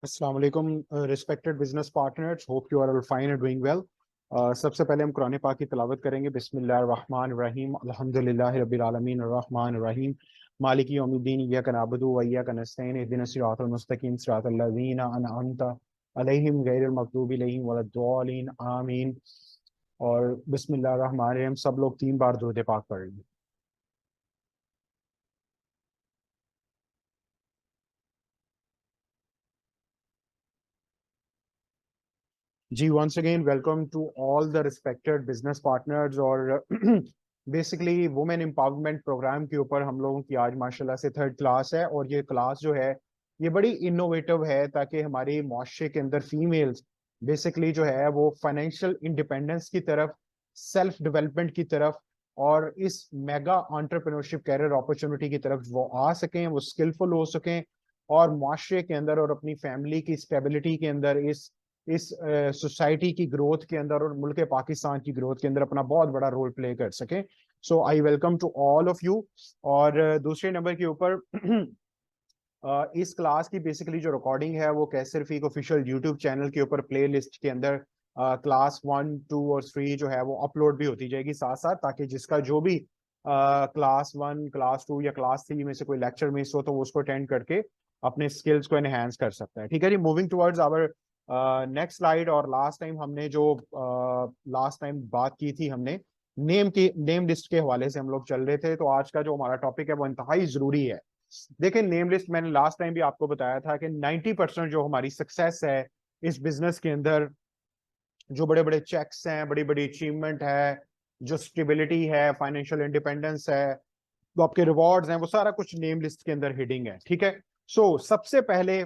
अस्सलाम वालेकुम respected business partners, hope you are all fine and doing well. सबसे पहले हम कुरान पाक की तिलावत करेंगे। बिस्मिल्लाहिर रहमानिर रहीम, अल्हम्दुलिल्लाहि रब्बिल आलमीन, अर्रहमानिर रहीम, मालिकी यौमिद्दीन, इय्याका नअबुदु व इय्याका नस्तईन, इहदिनस सिरातल मुस्तकीम, सिरातल लज़ीना अनअमता अलैहिम गैरिल मग़दूबि अलैहिम वलद्दालिन, आमीन। और बिस्मिल्लाहिर रहमानिर रहीम सब लोग 3 बार दुरूद पाक पढ़ेंगे। जी, once again welcome to all the respected business partners. और बेसिकली वुमेन एम्पावरमेंट प्रोग्राम के ऊपर हम लोगों की आज माशाल्लाह से थर्ड क्लास है। और ये क्लास जो है ये बड़ी इनोवेटिव है, ताकि हमारे माशरे के अंदर फीमेल्स बेसिकली जो है वो फाइनेंशियल इंडिपेंडेंस की तरफ, सेल्फ डेवलपमेंट की तरफ और इस मेगा एंटरप्रेन्योरशिप कैरियर अपॉर्चुनिटी की तरफ वो आ सकें, वो स्किलफुल हो सकें और माशरे के अंदर और अपनी फैमिली की स्टेबिलिटी के अंदर, इस सोसाइटी की ग्रोथ के अंदर और मुल्क पाकिस्तान की ग्रोथ के अंदर अपना बहुत बड़ा रोल प्ले कर सके। So I welcome to all of you. और दूसरे नंबर के ऊपर इस क्लास की बेसिकली जो रिकॉर्डिंग है वो कैसर फीक ऑफिशियल यूट्यूब चैनल के ऊपर प्ले लिस्ट के अंदर क्लास 1, 2 और 3 जो है वो अपलोड भी होती जाएगी साथ साथ, ताकि जिसका जो भी क्लास 1, क्लास 2 या क्लास 3 में से कोई लेक्चर मिस हो तो वो उसको अटेंड करके अपने स्किल्स को एनहेंस कर सकता है। ठीक है जी, moving towards our next slide. और लास्ट टाइम हमने जो लास्ट टाइम बात की थी, हमने नेम लिस्ट के हवाले से हम लोग चल रहे थे। तो आज का जो हमारा टॉपिक है वो इंतहाई जरूरी है। देखिए, नेम लिस्ट मैंने लास्ट टाइम भी आपको बताया था कि 90% जो हमारी सक्सेस है इस बिजनेस के अंदर, जो बड़े बड़े चेक्स हैं, बड़ी बड़ी अचीवमेंट है, जो स्टेबिलिटी है, फाइनेंशियल इंडिपेंडेंस है, तो आपके रिवॉर्ड्स हैं, वो सारा कुछ नेम लिस्ट के अंदर हिडिंग है। ठीक है, सो सबसे पहले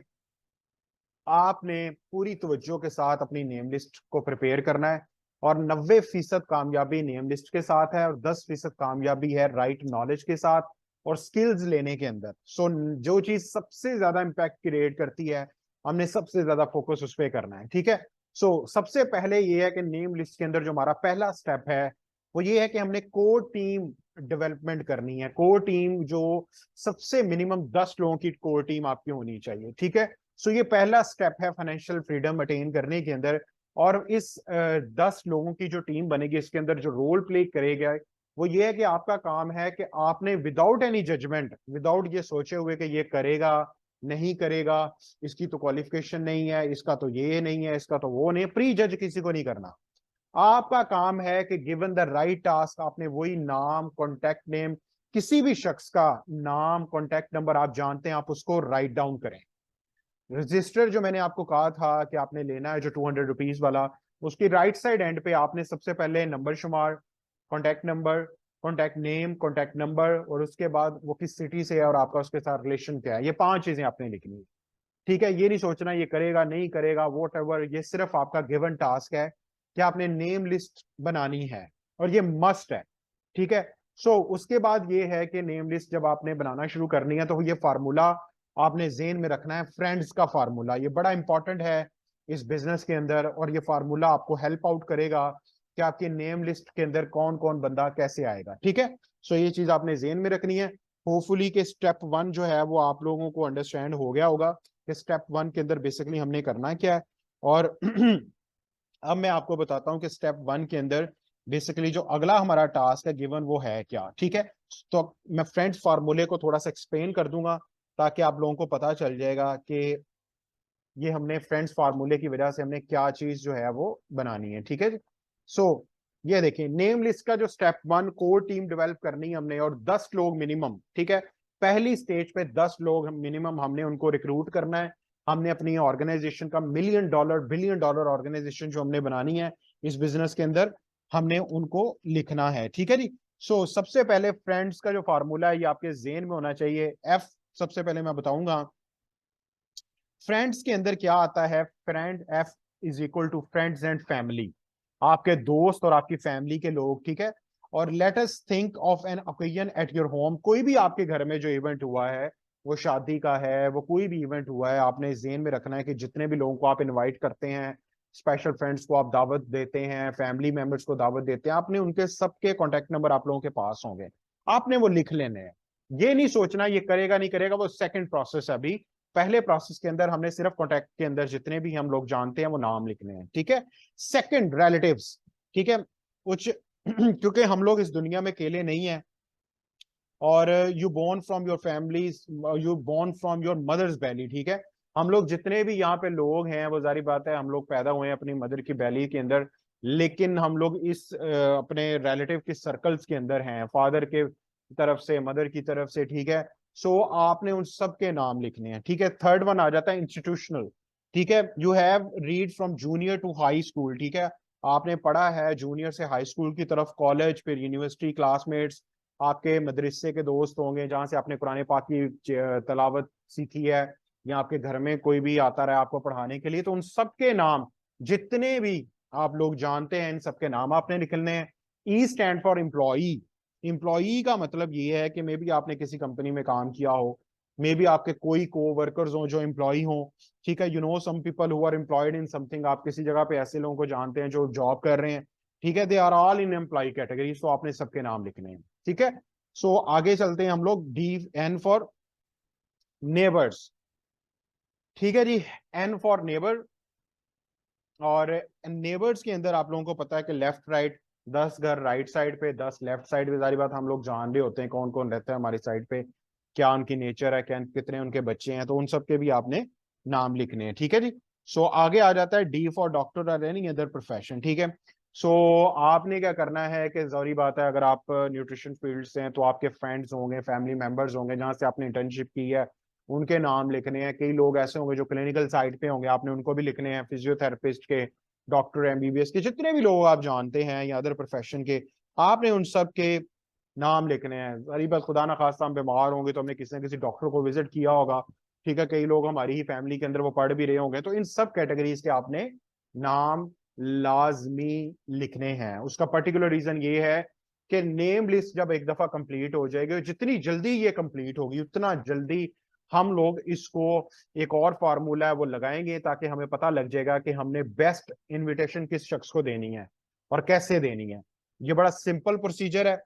आपने पूरी तवज्जो के साथ अपनी नेम लिस्ट को प्रिपेयर करना है। और 90% कामयाबी नेम लिस्ट के साथ है और 10% कामयाबी है राइट नॉलेज के साथ और स्किल्स लेने के अंदर। सो जो चीज सबसे ज्यादा इंपैक्ट क्रिएट करती है, हमने सबसे ज्यादा फोकस उस पर करना है। ठीक है, सो सबसे पहले ये है कि नेम लिस्ट के अंदर जो हमारा पहला स्टेप है वो ये है कि हमने कोर टीम डेवलपमेंट करनी है। कोर टीम जो सबसे मिनिमम 10 लोगों की कोर टीम आपकी होनी चाहिए। ठीक है, सो ये पहला स्टेप है फाइनेंशियल फ्रीडम अटेन करने के अंदर। और इस 10 लोगों की जो टीम बनेगी, इसके अंदर जो रोल प्ले करेगा वो ये है कि आपका काम है कि आपने विदाउट एनी जजमेंट, विदाउट ये सोचे हुए कि ये करेगा नहीं करेगा, इसकी तो क्वालिफिकेशन नहीं है, इसका तो ये नहीं है, इसका तो वो नहीं, प्री जज किसी को नहीं करना। आपका काम है कि गिवन द राइट टास्क आपने वही नाम, कॉन्टेक्ट नेम, किसी भी शख्स का नाम, कॉन्टेक्ट नंबर आप जानते हैं, आप उसको राइट डाउन करें। रजिस्टर जो मैंने आपको कहा था कि आपने लेना है, जो 200 रुपीज वाला, उसकी राइट साइड एंड पे आपने सबसे पहले नंबर शुमार, contact number, contact name, contact number और उसके बाद वो किस सिटी से है और आपका उसके साथ रिलेशन क्या है, ये 5 चीजें आपने लिखनी है। ठीक है, ये नहीं सोचना ये करेगा नहीं करेगा वॉट एवर, ये सिर्फ आपका गिवन टास्क है कि आपने नेम लिस्ट बनानी है और ये मस्ट है। ठीक है, सो उसके बाद ये है कि नेम लिस्ट जब आपने बनाना शुरू करनी है तो ये फार्मूला आपने जेन में रखना है, फ्रेंड्स का फार्मूला। ये बड़ा इंपॉर्टेंट है इस बिजनेस के अंदर और ये फार्मूला आपको हेल्प आउट करेगा कि आपकी नेम लिस्ट के अंदर कौन कौन बंदा कैसे आएगा। ठीक है, सो ये चीज आपने जेन में रखनी है। होपफुली के स्टेप 1 जो है वो आप लोगों को अंडरस्टैंड हो गया होगा कि स्टेप 1 के अंदर बेसिकली हमने करना क्या है। और अब मैं आपको बताता हूं कि स्टेप 1 के अंदर बेसिकली जो अगला हमारा टास्क है गिवन वो है क्या। ठीक है, तो मैं फ्रेंड्स फार्मूले को थोड़ा सा एक्सप्लेन कर दूंगा ताकि आप लोगों को पता चल जाएगा कि ये हमने फ्रेंड्स फार्मूले की वजह से हमने क्या चीज जो है वो बनानी है। ठीक है, सो ये देखिए, नेम लिस्ट का जो स्टेप 1, कोर टीम डेवलप करनी है हमने और 10 लोग मिनिमम। ठीक है, पहली स्टेज पे 10 लोग मिनिमम हमने उनको रिक्रूट करना है। हमने अपनी ऑर्गेनाइजेशन का $1 मिलियन $1 बिलियन ऑर्गेनाइजेशन जो हमने बनानी है इस बिजनेस के अंदर, हमने उनको लिखना है। ठीक है जी, सो सबसे पहले फ्रेंड्स का जो फार्मूला है ये आपके जेन में होना चाहिए। एफ सबसे पहले मैं बताऊंगा फ्रेंड्स के अंदर क्या आता है। Friend F is equal to friends and family, आपके दोस्त और आपकी फैमिली के लोग। ठीक है, और let us think of an occasion at your home. कोई भी आपके घर में जो इवेंट हुआ है, वो शादी का है, वो कोई भी इवेंट हुआ है, आपने जेन में रखना है कि जितने भी लोगों को आप इनवाइट करते हैं, स्पेशल फ्रेंड्स को आप दावत देते हैं, फैमिली मेंबर्स को दावत देते हैं, आपने उनके सबके कॉन्टेक्ट नंबर आप लोगों के पास होंगे, आपने वो लिख लेने हैं। ये नहीं सोचना ये करेगा नहीं करेगा, वो सेकंड प्रोसेस है अभी। पहले प्रोसेस के अंदर हमने सिर्फ कॉन्टैक्ट के अंदर जितने भी हम लोग जानते हैं वो नाम लिखने हैं, ठीक है। सेकंड, रिलेटिव्स, ठीक है। कुछ क्योंकि हम लोग इस दुनिया में अकेले नहीं है, और you born from your family, you born from your mother's belly, ठीक है। हम लोग जितने भी यहाँ पे लोग हैं वो जारी बात है हम लोग पैदा हुए हैं अपनी मदर की बैली के अंदर, लेकिन हम लोग इस अपने रिलेटिव के सर्कल्स के अंदर हैं, फादर के तरफ से, मदर की तरफ से, ठीक है। सो आपने उन सब के नाम लिखने हैं, ठीक है। थर्ड वन आ जाता है इंस्टीट्यूशनल, ठीक है। You have read from junior to high school, ठीक है। आपने पढ़ा है जूनियर से हाई स्कूल की तरफ, कॉलेज, फिर यूनिवर्सिटी, क्लासमेट्स, आपके मदरसे के दोस्त होंगे जहां से आपने कुरान पाक की तलावत सीखी है, या आपके घर में कोई भी आता रहा आपको पढ़ाने के लिए, तो उन सबके नाम जितने भी आप लोग जानते हैं इन सबके नाम आपने निकलने हैं। E stand for employee. Employee का मतलब ये है कि मे बी आपने किसी कंपनी में काम किया हो, मे बी आपके कोई को वर्कर्स हो जो एम्प्लॉई हो, ठीक है। You know some people who are employed in something, आप किसी जगह पे ऐसे लोगों को जानते हैं जो जॉब कर रहे हैं, ठीक है। They are all in employ category, so आपने सबके नाम लिखने हैं, ठीक है। सो आगे चलते हैं हम लोग, डी एन फॉर नेबर्स, ठीक है जी। एन फॉर नेबर, और नेबर्स के अंदर आप लोगों को पता है कि लेफ्ट राइट, 10 घर राइट साइड पे, 10 लेफ्ट साइड पे, सारी बात हम लोग जान रहे होते हैं कौन कौन रहता है हमारी साइड पे, क्या उनकी नेचर है, क्या कितने उनके बच्चे हैं, तो उन सब के भी आपने नाम लिखने हैं, ठीक है जी। सो आगे आ जाता है डी फॉर डॉक्टर और एनी अदर प्रोफेशन, ठीक है। सो आपने क्या करना है कि जरूरी बात है अगर आप न्यूट्रिशन फील्ड से हैं तो आपके फ्रेंड्स होंगे, फैमिली मेंबर्स होंगे जहां से आपने इंटर्नशिप की है, उनके नाम लिखने हैं। कई लोग ऐसे होंगे जो क्लिनिकल साइड पे होंगे, आपने उनको भी लिखने हैं, फिजियोथेरेपिस्ट के, डॉक्टर, एमबीबीएस के, जितने भी लोग आप जानते हैं या अदर प्रोफेशन के, आपने उन सब के नाम लिखने हैं। अरे बस खुदा ना खास्ता हम बीमार होंगे तो हमने किसी ना किसी डॉक्टर को विजिट किया होगा, ठीक है। कई लोग हमारी ही फैमिली के अंदर वो पढ़ भी रहे होंगे, तो इन सब कैटेगरीज के आपने नाम लाजमी लिखने हैं। उसका पर्टिकुलर रीजन ये है कि नेम लिस्ट जब एक दफा कंप्लीट हो जाएगी, जितनी जल्दी ये कंप्लीट होगी उतना जल्दी हम लोग इसको एक और फार्मूला है वो लगाएंगे, ताकि हमें पता लग जाएगा कि हमने बेस्ट इनविटेशन किस शख्स को देनी है और कैसे देनी है। ये बड़ा सिंपल प्रोसीजर है।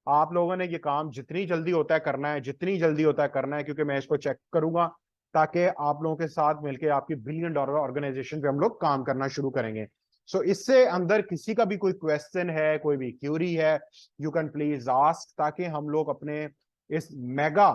आप लोगों ने ये काम जितनी जल्दी होता है करना है, जितनी जल्दी होता है करना है, क्योंकि मैं इसको चेक करूंगा, ताकि आप लोगों के साथ मिलकर आपकी $1 बिलियन ऑर्गेनाइजेशन पे हम लोग काम करना शुरू करेंगे। सो इससे अंदर किसी का भी कोई क्वेश्चन है, कोई भी क्यूरी है, यू कैन प्लीज आस्क, ताकि हम लोग अपने इस मेगा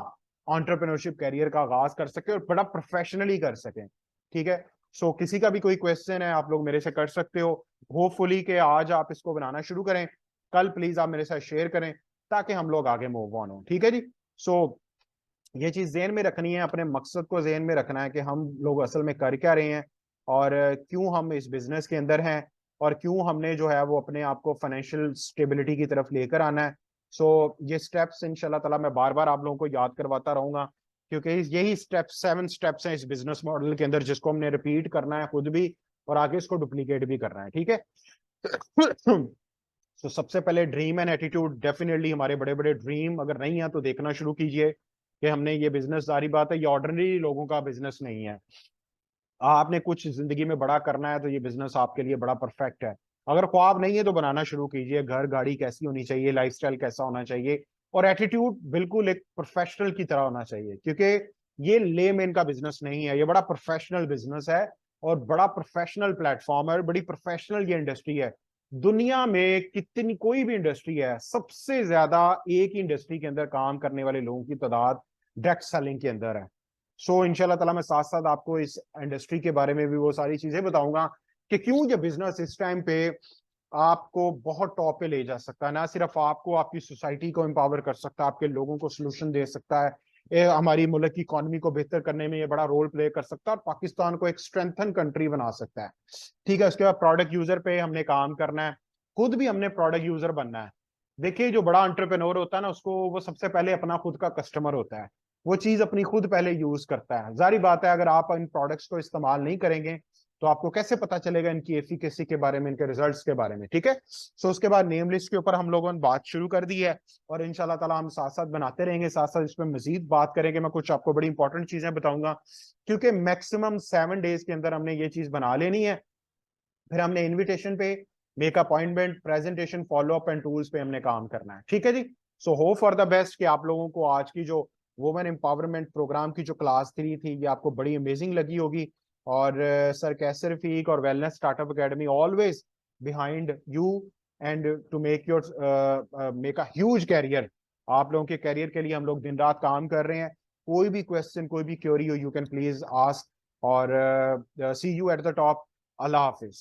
एंटरप्रेन्योरशिप कैरियर का आगाज कर सके और बड़ा प्रोफेशनली कर सकें, ठीक है। सो किसी का भी कोई क्वेश्चन है आप लोग मेरे से कर सकते हो। होपफुली कि आज आप इसको बनाना शुरू करें, कल प्लीज आप मेरे साथ शेयर करें, ताकि हम लोग आगे मूव ऑन हो, ठीक है जी। सो ये चीज जेहन में रखनी है, अपने मकसद को जेहन में रखना है कि हम लोग असल में कर क्या रहे हैं, और क्यों हम इस बिजनेस के अंदर हैं, और क्यों हमने जो है वो अपने आप को फाइनेंशियल स्टेबिलिटी की तरफ लेकर आना है। सो ये स्टेप्स इंशाल्लाह ताला मैं बार बार आप लोगों को याद करवाता रहूंगा, क्योंकि यही स्टेप्स, 7 स्टेप्स हैं इस बिजनेस मॉडल के अंदर, जिसको हमने रिपीट करना है खुद भी, और आगे इसको डुप्लीकेट भी करना है, ठीक है। तो सबसे पहले ड्रीम एंड एटीट्यूड, डेफिनेटली हमारे बड़े बड़े ड्रीम अगर नहीं है तो देखना शुरू कीजिए कि हमने ये बिजनेस, सारी बात है ये ऑर्डिनरी लोगों का बिजनेस नहीं है। आपने कुछ जिंदगी में बड़ा करना है तो ये बिजनेस आपके लिए बड़ा परफेक्ट है। अगर ख्वाब नहीं है तो बनाना शुरू कीजिए। घर गाड़ी कैसी होनी चाहिए, लाइफस्टाइल कैसा होना चाहिए, और एटीट्यूड बिल्कुल एक प्रोफेशनल की तरह होना चाहिए, क्योंकि ये लेमैन का बिजनेस नहीं है, ये बड़ा प्रोफेशनल बिजनेस है, और बड़ा प्रोफेशनल प्लेटफॉर्म है, बड़ी प्रोफेशनल ये इंडस्ट्री है। दुनिया में कितनी कोई भी इंडस्ट्री है, सबसे ज्यादा एक ही इंडस्ट्री के अंदर काम करने वाले लोगों की तादाद डायरेक्ट सेलिंग के अंदर है। सो इंशाल्लाह ताला मैं साथ साथ आपको इस इंडस्ट्री के बारे में भी वो सारी चीजें बताऊंगा कि क्यों ये बिजनेस इस टाइम पे आपको बहुत टॉप पे ले जा सकता है। ना सिर्फ आपको, आपकी सोसाइटी को एम्पावर कर सकता है, आपके लोगों को सोल्यूशन दे सकता है, ये हमारी मुल्क की इकोनॉमी को बेहतर करने में ये बड़ा रोल प्ले कर सकता है, और पाकिस्तान को एक स्ट्रेंथन कंट्री बना सकता है, ठीक है। उसके बाद प्रोडक्ट यूजर पे हमने काम करना है, खुद भी हमने प्रोडक्ट यूजर बनना है। देखिए जो बड़ा एंटरप्रेन्योर होता है ना, उसको वो सबसे पहले अपना खुद का कस्टमर होता है, वो चीज अपनी खुद पहले यूज करता है। जारी बात है अगर आप इन प्रोडक्ट्स को इस्तेमाल नहीं करेंगे तो आपको कैसे पता चलेगा इनकी एफिकेसी के बारे में, इनके रिजल्ट्स के बारे में, ठीक है। सो उसके बाद नेम लिस्ट के ऊपर हम लोगों ने बात शुरू कर दी है, और इंशाल्लाह ताला हम साथ साथ बनाते रहेंगे, साथ साथ इस पर मजीद बात करेंगे। मैं कुछ आपको बड़ी इंपॉर्टेंट चीजें बताऊंगा, क्योंकि मैक्सिमम 7 डेज के अंदर हमने ये चीज बना लेनी है। फिर हमने इनविटेशन पे, make appointment, presentation, follow up and tools पे हमने काम करना है, ठीक है जी। So hope for the best कि आप लोगों को आज की जो वुमेन एम्पावरमेंट प्रोग्राम की जो क्लास 3 थी, ये आपको बड़ी अमेजिंग लगी होगी। और सर कैसर फीक और wellness startup academy always behind you and to make your make a huge career. आप लोगों के कैरियर के लिए हम लोग दिन रात काम कर रहे हैं। कोई भी क्वेश्चन, कोई भी क्वेरी हो, यू कैन प्लीज आस्क। और see you at the top. अल्लाह हाफिज।